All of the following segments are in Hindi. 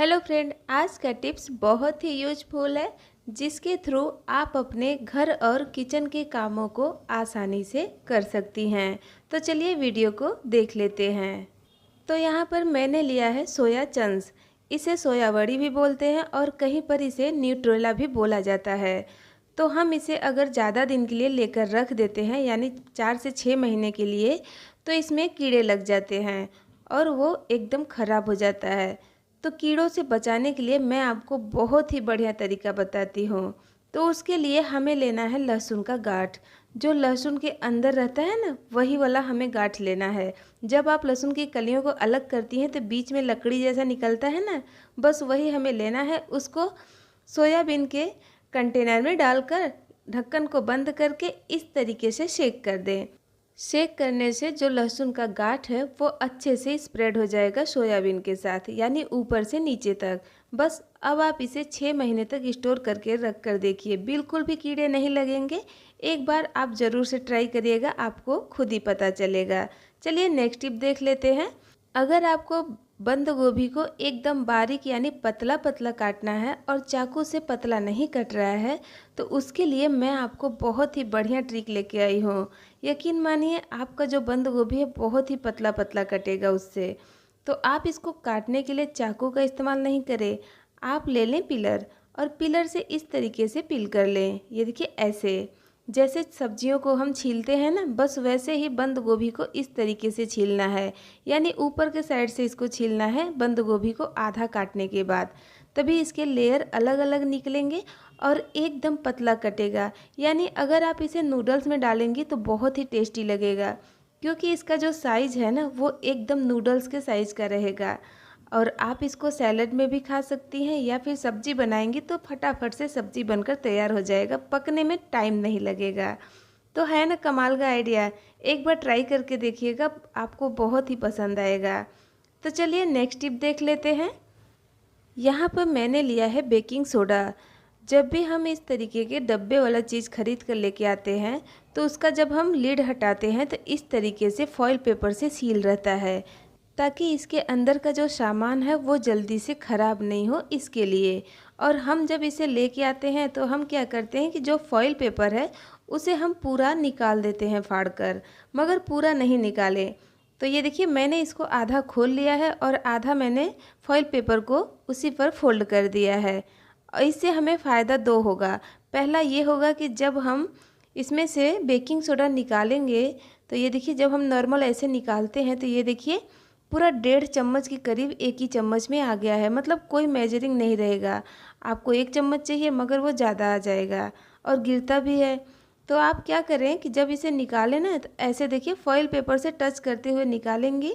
हेलो फ्रेंड, आज का टिप्स बहुत ही यूजफुल है जिसके थ्रू आप अपने घर और किचन के कामों को आसानी से कर सकती हैं। तो चलिए वीडियो को देख लेते हैं। तो यहाँ पर मैंने लिया है सोया चंक्स। इसे सोया बड़ी भी बोलते हैं और कहीं पर इसे न्यूट्रेला भी बोला जाता है। तो हम इसे अगर ज़्यादा दिन के लिए लेकर रख देते हैं यानी 4 से 6 महीने के लिए, तो इसमें कीड़े लग जाते हैं और वो एकदम ख़राब हो जाता है। तो कीड़ों से बचाने के लिए मैं आपको बहुत ही बढ़िया तरीका बताती हूँ। तो उसके लिए हमें लेना है लहसुन का गांठ। जो लहसुन के अंदर रहता है ना, वही वाला हमें गांठ लेना है। जब आप लहसुन की कलियों को अलग करती हैं तो बीच में लकड़ी जैसा निकलता है ना, बस वही हमें लेना है। उसको सोयाबीन के कंटेनर में डालकर ढक्कन को बंद करके इस तरीके से शेक कर दें। शेक करने से जो लहसुन का गांठ है वो अच्छे से स्प्रेड हो जाएगा सोयाबीन के साथ, यानी ऊपर से नीचे तक। बस अब आप इसे 6 महीने तक स्टोर करके रख कर देखिए, बिल्कुल भी कीड़े नहीं लगेंगे। एक बार आप ज़रूर से ट्राई करिएगा, आपको खुद ही पता चलेगा। चलिए नेक्स्ट टिप देख लेते हैं। अगर आपको बंद गोभी को एकदम बारीक यानी पतला पतला काटना है और चाकू से पतला नहीं कट रहा है, तो उसके लिए मैं आपको बहुत ही बढ़िया ट्रिक लेके आई हूँ। यकीन मानिए, आपका जो बंद गोभी है बहुत ही पतला पतला कटेगा उससे। तो आप इसको काटने के लिए चाकू का इस्तेमाल नहीं करें, आप ले लें पिलर और पिलर से इस तरीके से पील कर लें। ये देखिए, ऐसे जैसे सब्जियों को हम छीलते हैं ना, बस वैसे ही बंद गोभी को इस तरीके से छीलना है। यानी ऊपर के साइड से इसको छीलना है बंद गोभी को आधा काटने के बाद, तभी इसके लेयर अलग अलग निकलेंगे और एकदम पतला कटेगा। यानी अगर आप इसे नूडल्स में डालेंगी तो बहुत ही टेस्टी लगेगा, क्योंकि इसका जो साइज़ है ना वो एकदम नूडल्स के साइज़ का रहेगा। और आप इसको सैलेड में भी खा सकती हैं या फिर सब्जी बनाएंगी तो फटाफट से सब्जी बनकर तैयार हो जाएगा, पकने में टाइम नहीं लगेगा। तो है ना कमाल का आइडिया, एक बार ट्राई करके देखिएगा, आपको बहुत ही पसंद आएगा। तो चलिए नेक्स्ट टिप देख लेते हैं। यहाँ पर मैंने लिया है बेकिंग सोडा। जब भी हम इस तरीके के डब्बे वाला चीज़ खरीद कर लेके आते हैं तो उसका जब हम लिड हटाते हैं तो इस तरीके से फॉइल पेपर से सील रहता है, ताकि इसके अंदर का जो सामान है वो जल्दी से ख़राब नहीं हो, इसके लिए। और हम जब इसे लेके आते हैं तो हम क्या करते हैं कि जो फॉइल पेपर है उसे हम पूरा निकाल देते हैं फाड़ कर, मगर पूरा नहीं निकालें। तो ये देखिए, मैंने इसको आधा खोल लिया है और आधा मैंने फॉइल पेपर को उसी पर फोल्ड कर दिया है। और इससे हमें फ़ायदा दो होगा। पहला ये होगा कि जब हम इसमें से बेकिंग सोडा निकालेंगे तो ये देखिए, जब हम नॉर्मल ऐसे निकालते हैं तो ये देखिए पूरा 1.5 चम्मच के करीब एक ही चम्मच में आ गया है, मतलब कोई मेजरिंग नहीं रहेगा। आपको 1 चम्मच चाहिए मगर वो ज़्यादा आ जाएगा और गिरता भी है। तो आप क्या करें कि जब इसे निकालें ना, तो ऐसे देखिए फॉइल पेपर से टच करते हुए निकालेंगी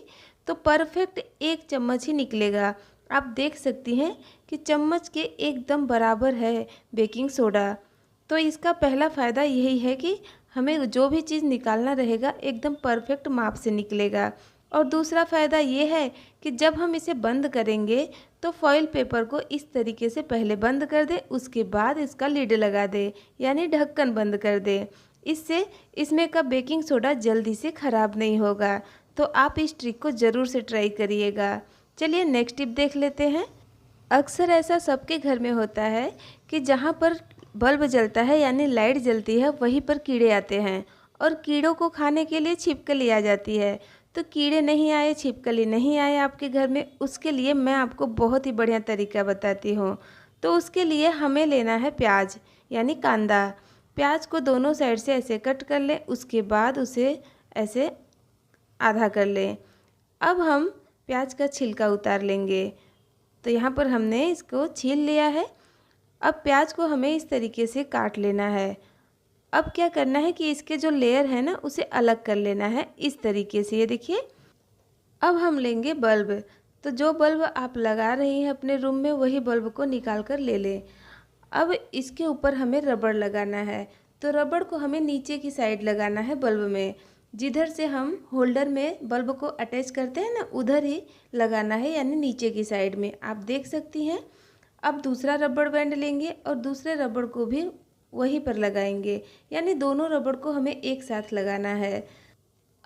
तो परफेक्ट 1 चम्मच ही निकलेगा। आप देख सकती हैं कि चम्मच के एकदम बराबर है बेकिंग सोडा। तो इसका पहला फ़ायदा यही है कि हमें जो भी चीज़ निकालना रहेगा एकदम परफेक्ट माप से निकलेगा। और दूसरा फ़ायदा ये है कि जब हम इसे बंद करेंगे तो फॉइल पेपर को इस तरीके से पहले बंद कर दें, उसके बाद इसका लिड लगा दें, यानी ढक्कन बंद कर दें। इससे इसमें का बेकिंग सोडा जल्दी से ख़राब नहीं होगा। तो आप इस ट्रिक को ज़रूर से ट्राई करिएगा। चलिए नेक्स्ट टिप देख लेते हैं। अक्सर ऐसा सबके घर में होता है कि जहाँ पर बल्ब जलता है यानी लाइट जलती है वहीं पर कीड़े आते हैं और कीड़ों को खाने के लिए छिपकली आ जाती है। तो कीड़े नहीं आए, छिपकली नहीं आए आपके घर में, उसके लिए मैं आपको बहुत ही बढ़िया तरीका बताती हूँ। तो उसके लिए हमें लेना है प्याज यानी कांदा। प्याज को दोनों साइड से ऐसे कट कर लें, उसके बाद उसे ऐसे आधा कर लें। अब हम प्याज का छिलका उतार लेंगे। तो यहाँ पर हमने इसको छील लिया है। अब प्याज को हमें इस तरीके से काट लेना है। अब क्या करना है कि इसके जो लेयर है ना उसे अलग कर लेना है इस तरीके से। ये देखिए, अब हम लेंगे बल्ब। तो जो बल्ब आप लगा रही हैं अपने रूम में वही बल्ब को निकाल कर ले लें। अब इसके ऊपर हमें रबड़ लगाना है। तो रबड़ को हमें नीचे की साइड लगाना है बल्ब में, जिधर से हम होल्डर में बल्ब को अटैच करते हैं ना उधर ही लगाना है, यानी नीचे की साइड में। आप देख सकती हैं। अब दूसरा रबड़ बैंड लेंगे और दूसरे रबड़ को भी वहीं पर लगाएंगे, यानी दोनों रबड़ को हमें एक साथ लगाना है।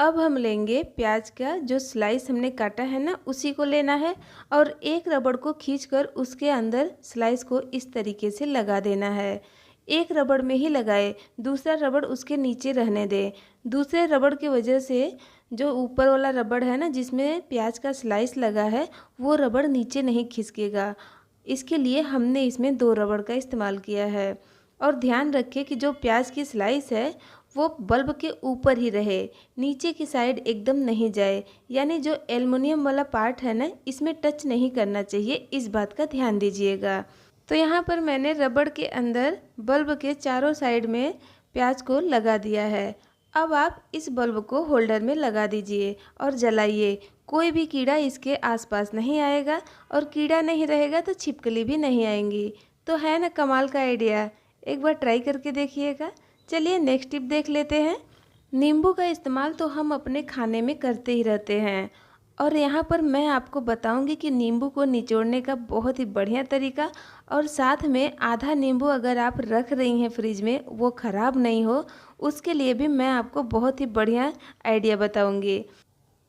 अब हम लेंगे प्याज का जो स्लाइस हमने काटा है ना, उसी को लेना है और एक रबड़ को खींचकर उसके अंदर स्लाइस को इस तरीके से लगा देना है। एक रबड़ में ही लगाए, दूसरा रबड़ उसके नीचे रहने दें। दूसरे रबड़ की वजह से जो ऊपर वाला रबड़ है ना, जिसमें प्याज का स्लाइस लगा है, वो रबड़ नीचे नहीं खिसकेगा। इसके लिए हमने इसमें 2 रबड़ का इस्तेमाल किया है। और ध्यान रखें कि जो प्याज की स्लाइस है वो बल्ब के ऊपर ही रहे, नीचे की साइड एकदम नहीं जाए, यानी जो एल्युमिनियम वाला पार्ट है ना, इसमें टच नहीं करना चाहिए, इस बात का ध्यान दीजिएगा। तो यहाँ पर मैंने रबड़ के अंदर बल्ब के चारों साइड में प्याज को लगा दिया है। अब आप इस बल्ब को होल्डर में लगा दीजिए और जलाइए। कोई भी कीड़ा इसके आसपास नहीं आएगा और कीड़ा नहीं रहेगा तो छिपकली भी नहीं आएंगी। तो है ना कमाल का आइडिया, एक बार ट्राई करके देखिएगा। चलिए नेक्स्ट टिप देख लेते हैं। नींबू का इस्तेमाल तो हम अपने खाने में करते ही रहते हैं और यहाँ पर मैं आपको बताऊंगी कि नींबू को निचोड़ने का बहुत ही बढ़िया तरीका, और साथ में आधा नींबू अगर आप रख रही हैं फ्रिज में, वो ख़राब नहीं हो, उसके लिए भी मैं आपको बहुत ही बढ़िया आइडिया बताऊंगी।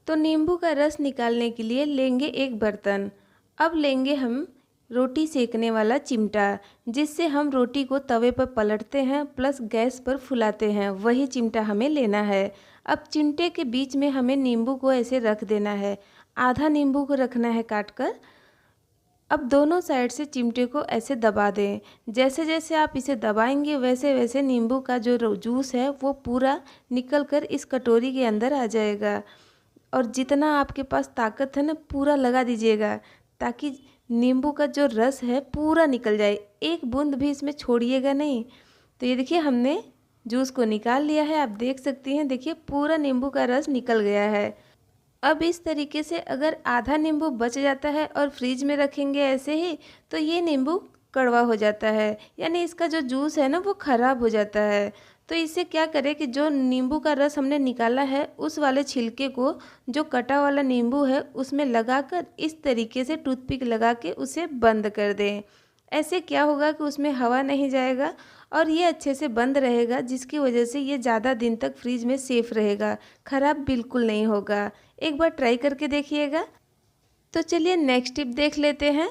तो नींबू का रस निकालने के लिए लेंगे एक बर्तन। अब लेंगे हम रोटी सेकने वाला चिमटा, जिससे हम रोटी को तवे पर पलटते हैं प्लस गैस पर फुलाते हैं, वही चिमटा हमें लेना है। अब चिमटे के बीच में हमें नींबू को ऐसे रख देना है, आधा नींबू को रखना है काट कर। अब दोनों साइड से चिमटे को ऐसे दबा दें। जैसे जैसे आप इसे दबाएंगे वैसे वैसे नींबू का जो जूस है वो पूरा निकल कर इस कटोरी के अंदर आ जाएगा। और जितना आपके पास ताकत है ना, पूरा लगा दीजिएगा ताकि नींबू का जो रस है पूरा निकल जाए, एक बूंद भी इसमें छोड़िएगा नहीं। तो ये देखिए हमने जूस को निकाल लिया है, आप देख सकती हैं, देखिए पूरा नींबू का रस निकल गया है। अब इस तरीके से अगर आधा नींबू बच जाता है और फ्रिज में रखेंगे ऐसे ही, तो ये नींबू कड़वा हो जाता है, यानी इसका जो जूस है ना वो ख़राब हो जाता है। तो इससे क्या करें कि जो नींबू का रस हमने निकाला है उस वाले छिलके को जो कटा वाला नींबू है उसमें लगाकर इस तरीके से टूथपिक लगा के उसे बंद कर दें। ऐसे क्या होगा कि उसमें हवा नहीं जाएगा और ये अच्छे से बंद रहेगा, जिसकी वजह से ये ज़्यादा दिन तक फ्रिज में सेफ़ रहेगा, ख़राब बिल्कुल नहीं होगा। एक बार ट्राई करके देखिएगा। तो चलिए नेक्स्ट टिप देख लेते हैं।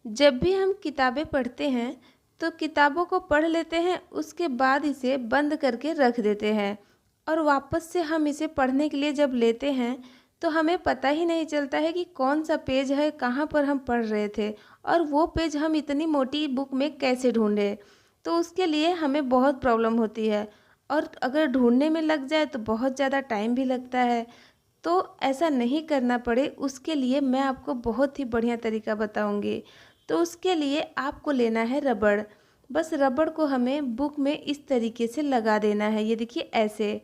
जब भी हम किताबें पढ़ते हैं तो किताबों को पढ़ लेते हैं, उसके बाद इसे बंद करके रख देते हैं और वापस से हम इसे पढ़ने के लिए जब लेते हैं तो हमें पता ही नहीं चलता है कि कौन सा पेज है, कहाँ पर हम पढ़ रहे थे और वो पेज हम इतनी मोटी बुक में कैसे ढूंढें। तो उसके लिए हमें बहुत प्रॉब्लम होती है और अगर ढूंढने में लग जाए तो बहुत ज़्यादा टाइम भी लगता है। तो ऐसा नहीं करना पड़े, उसके लिए मैं आपको बहुत ही बढ़िया तरीका बताऊंगी। तो उसके लिए आपको लेना है रबड़। बस रबड़ को हमें बुक में इस तरीके से लगा देना है, ये देखिए ऐसे।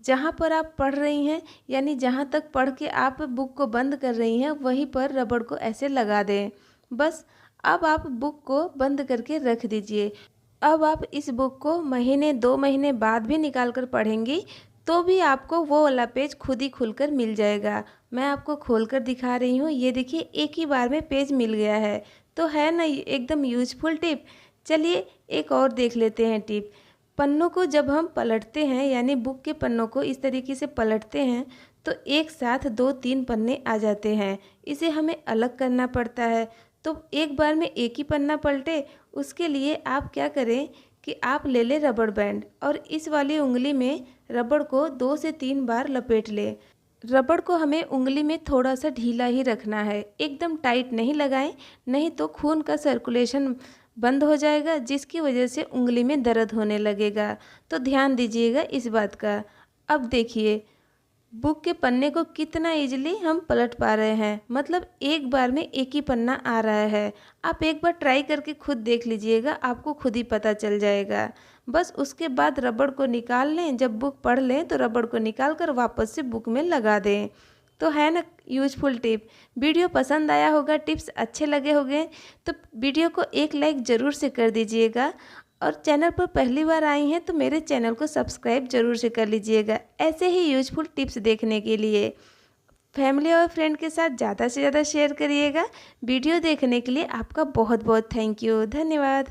जहाँ पर आप पढ़ रही हैं, यानी जहाँ तक पढ़ के आप बुक को बंद कर रही हैं, वहीं पर रबड़ को ऐसे लगा दें। बस अब आप बुक को बंद करके रख दीजिए। अब आप इस बुक को महीने 2 महीने बाद भी निकाल कर पढ़ेंगी तो भी आपको वो वाला पेज खुद ही खुलकर मिल जाएगा। मैं आपको खोलकर दिखा रही हूँ, ये देखिए एक ही बार में पेज मिल गया है। तो है ना एकदम यूजफुल टिप। चलिए एक और देख लेते हैं टिप। पन्नों को जब हम पलटते हैं, यानी बुक के पन्नों को इस तरीके से पलटते हैं तो एक साथ 2-3 पन्ने आ जाते हैं, इसे हमें अलग करना पड़ता है। तो एक बार में एक ही पन्ना पलटे, उसके लिए आप क्या करें कि आप ले लें रबड़ बैंड और इस वाली उंगली में रबड़ को 2 से 3 बार लपेट लें। रबड़ को हमें उंगली में थोड़ा सा ढीला ही रखना है, एकदम टाइट नहीं लगाएं, नहीं तो खून का सर्कुलेशन बंद हो जाएगा, जिसकी वजह से उंगली में दर्द होने लगेगा। तो ध्यान दीजिएगा इस बात का। अब देखिए बुक के पन्ने को कितना इजीली हम पलट पा रहे हैं, मतलब एक बार में एक ही पन्ना आ रहा है। आप एक बार ट्राई करके खुद देख लीजिएगा, आपको खुद ही पता चल जाएगा। बस उसके बाद रबड़ को निकाल लें, जब बुक पढ़ लें तो रबड़ को निकाल कर वापस से बुक में लगा दें। तो है ना यूजफुल टिप। वीडियो पसंद आया होगा, टिप्स अच्छे लगे होंगे तो वीडियो को एक लाइक ज़रूर से कर दीजिएगा और चैनल पर पहली बार आई हैं तो मेरे चैनल को सब्सक्राइब जरूर से कर लीजिएगा, ऐसे ही यूजफुल टिप्स देखने के लिए। फैमिली और फ्रेंड के साथ ज़्यादा से ज़्यादा शेयर करिएगा। वीडियो देखने के लिए आपका बहुत बहुत थैंक यू, धन्यवाद।